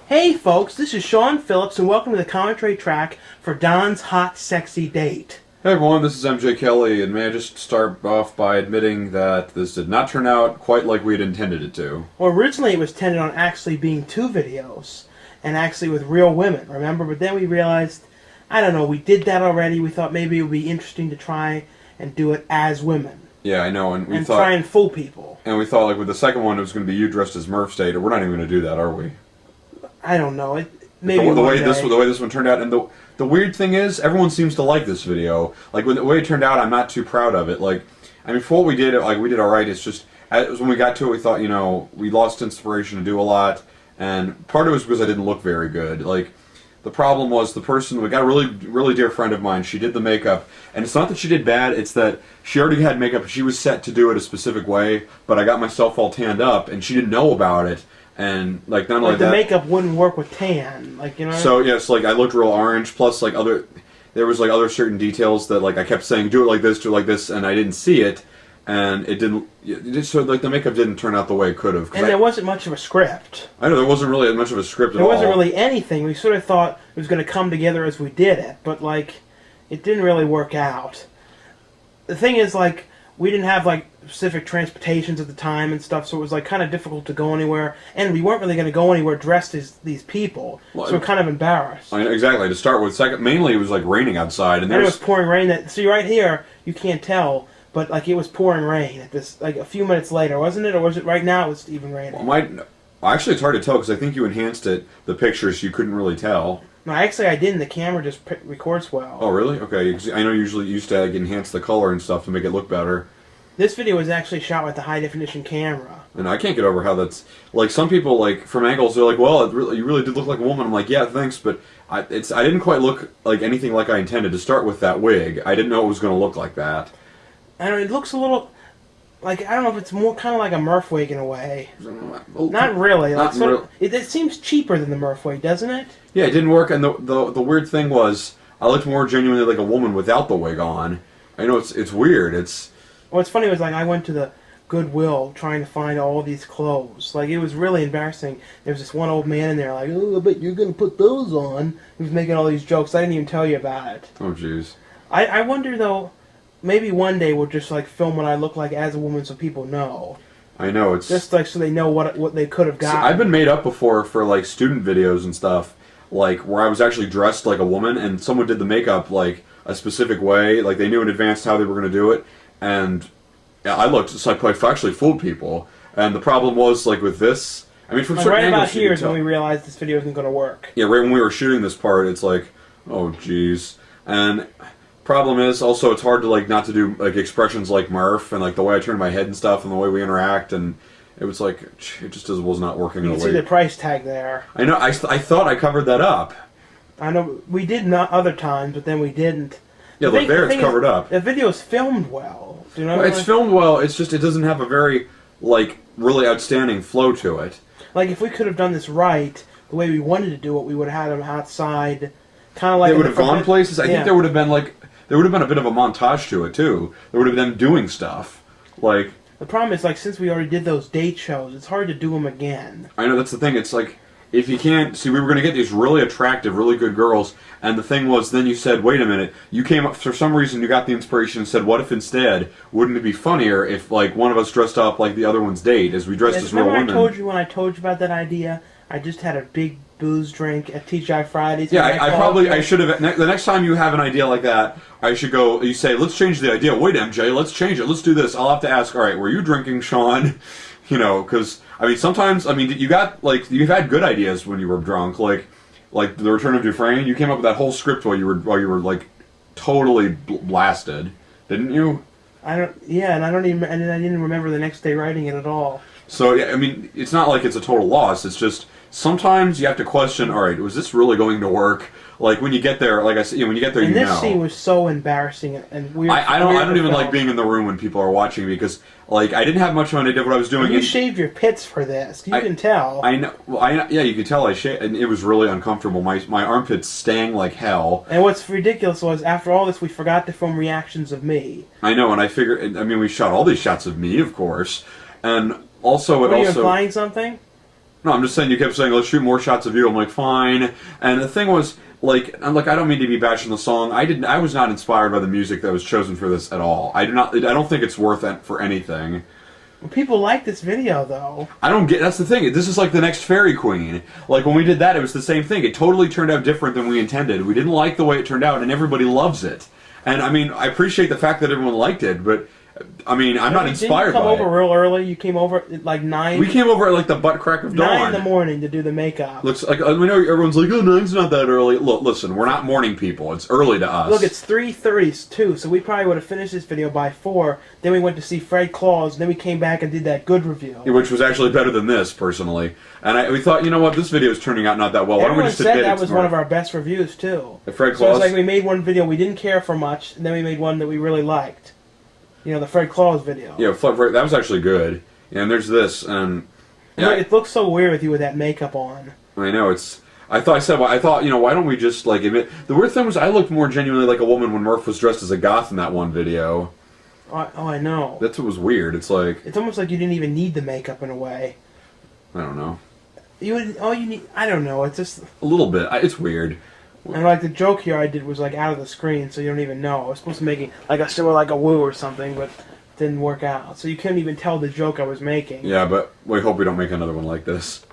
Hey folks, this is Sean Phillips and welcome to the commentary track for Don's Hot Sexy Date. Hey everyone, this is MJ Kelly, and may I just start off by admitting that this did not turn out quite like we had intended it to. Well, originally it was intended on actually being 2 videos, and actually with real women, remember? But then we realized, I don't know, we did that already. We thought maybe it would be interesting to try and do it as women. Yeah, I know, and we thought... try and fool people. And we thought, like, with the second one, it was going to be you dressed as Murph State, or we're not even going to do that, are we? I don't know. Maybe the way this one turned out, and the weird thing is, everyone seems to like this video. Like, the way it turned out, I'm not too proud of it. Like, I mean, for what we did, like, we did all right. It's just, when we got to it, we thought, you know, we lost inspiration to do a lot, and part of it was because I didn't look very good. Like, the problem was the person, we got a really dear friend of mine, she did the makeup, and it's not that she did bad, it's that she already had makeup, she was set to do it a specific way, but I got myself all tanned up, and she didn't know about it. And like not only the that, makeup wouldn't work with tan, like, you know. So yes, like I looked real orange. Plus, like there was like other certain details that like I kept saying, do it like this, do it like this, and I didn't see it, and it didn't. So like the makeup didn't turn out the way it could have. And there wasn't much of a script. I know there wasn't really much of a script at all. There wasn't really anything. We sort of thought it was going to come together as we did it, but like it didn't really work out. The thing is, like, we didn't have like specific transportations at the time and stuff, so it was like kind of difficult to go anywhere, and we weren't really going to go anywhere dressed as these people, so we're kind of embarrassed. I mean, exactly. To start with, mainly it was like raining outside, and it was pouring rain. See, right here you can't tell, but like it was pouring rain at this, like a few minutes later, wasn't it, or was it right now? It was even raining. Well, actually, it's hard to tell because I think you enhanced it, the pictures, so you couldn't really tell. No, actually I didn't. The camera just records well. Oh, really? Okay. I know usually you used to like, enhance the color and stuff to make it look better. This video was actually shot with the high-definition camera. And I can't get over how that's... Like, some people, like, from angles, they're like, well, you really did look like a woman. I'm like, yeah, thanks, but I didn't quite look like anything like I intended to start with that wig. I didn't know it was going to look like that. I don't know, it looks a little... Like, I don't know if it's more kind of like a Murph wig in a way. Well, not really. Like, it seems cheaper than the Murph wig, doesn't it? Yeah, it didn't work, and the weird thing was, I looked more genuinely like a woman without the wig on. I know it's weird, What's funny was, like, I went to the Goodwill trying to find all these clothes. Like, it was really embarrassing. There was this one old man in there, like, oh, I bet you're going to put those on. He was making all these jokes. I didn't even tell you about it. Oh, jeez. I wonder, though, maybe one day we'll just, like, film what I look like as a woman so people know. I know, it's... Just, like, so they know what they could have gotten. See, I've been made up before for, like, student videos and stuff, like, where I was actually dressed like a woman, and someone did the makeup, like, a specific way. Like, they knew in advance how they were going to do it. And yeah, I looked, so I actually fooled people. And the problem was, like, with this, I mean, from certain right angles, about here is when we realized this video isn't going to work. Yeah, right when we were shooting this part, it's like, oh, jeez. And problem is, also, it's hard to, like, not to do, like, expressions like Murph, and, like, the way I turn my head and stuff, and the way we interact, and it was like, it just was not working. You can see the price tag there. I know, I thought I covered that up. I know, we did not other times, but then we didn't. Yeah, look, there it's covered up. The video's filmed well. Do you know? It's filmed well. It's just it doesn't have a very like really outstanding flow to it. Like if we could have done this right, the way we wanted to do it, we would have had them outside, kind of like. They would have gone places. I think there would have been a bit of a montage to it too. There would have been them doing stuff. Like the problem is, like, since we already did those date shows, it's hard to do them again. I know, that's the thing. It's like, if you can't... See, we were going to get these really attractive, really good girls, and the thing was, then you said, wait a minute, you came up, for some reason, you got the inspiration and said, what if instead, wouldn't it be funnier if, like, one of us dressed up like the other one's date, as we dressed as real women? When I told you about that idea, I just had a big booze drink at TGI Fridays. Yeah, I should have... The next time you have an idea like that, I should go... You say, let's change the idea. Wait, MJ, let's change it. Let's do this. I'll have to ask, all right, were you drinking, Sean? You know, because... I mean, sometimes, I mean, you've had good ideas when you were drunk, like The Return of Dufresne. You came up with that whole script while you were like, totally blasted, didn't you? Yeah, and I didn't remember the next day writing it at all. So, yeah, I mean, it's not like it's a total loss, it's just, sometimes you have to question, alright, was this really going to work? Like, when you get there, like I said, when you get there, you know. And this scene was so embarrassing and weird. I don't even like being in the room when people are watching because, like, I didn't have much of an idea of what I was doing. You shaved your pits for this. You can tell. I know. Well, yeah, you could tell I shaved, and it was really uncomfortable. My armpits stang like hell. And what's ridiculous was, after all this, we forgot to film reactions of me. I know, and I figured, I mean, we shot all these shots of me, of course, and also Were you implying something? No, I'm just saying you kept saying, let's shoot more shots of you. I'm like, fine. And the thing was, like, I'm like, I don't mean to be bashing the song. I was not inspired by the music that was chosen for this at all. I don't think it's worth it for anything. Well, people like this video, though. I don't get, that's the thing. This is like the next Fairy Queen. Like, when we did that, it was the same thing. It totally turned out different than we intended. We didn't like the way it turned out, and everybody loves it. And, I mean, I appreciate the fact that everyone liked it, but... I mean, I'm not inspired by it. Didn't you come over real early? You came over at like 9? We came over at like the butt crack of dawn. 9 in the morning to do the makeup. Looks like, I know everyone's like, oh, 9's not that early. Look, listen, we're not morning people. It's early to us. Look, it's 3:30 too, so we probably would have finished this video by 4. Then we went to see Fred Claus, and then we came back and did that good review. Which was actually better than this, personally. And we thought, you know what, this video is turning out not that well. Why don't we just admit that was one of our best reviews, too. The Fred So Claus? it's like we made one video we didn't care for much, and then we made one that we really liked. You know, the Fred Claus video. Yeah, that was actually good. And there's this, and... Yeah, it looks so weird with you with that makeup on. I know, it's... I thought, you know, why don't we just, like, admit... The weird thing was I looked more genuinely like a woman when Murph was dressed as a goth in that one video. Oh, I know. That's what was weird. It's like... It's almost like you didn't even need the makeup in a way. I don't know. All you need... I don't know, it's just... A little bit. It's weird. And like the joke here I did was like out of the screen, so you don't even know. I was supposed to make it like a similar like a woo or something, but it didn't work out. So you couldn't even tell the joke I was making. Yeah, but we hope we don't make another one like this.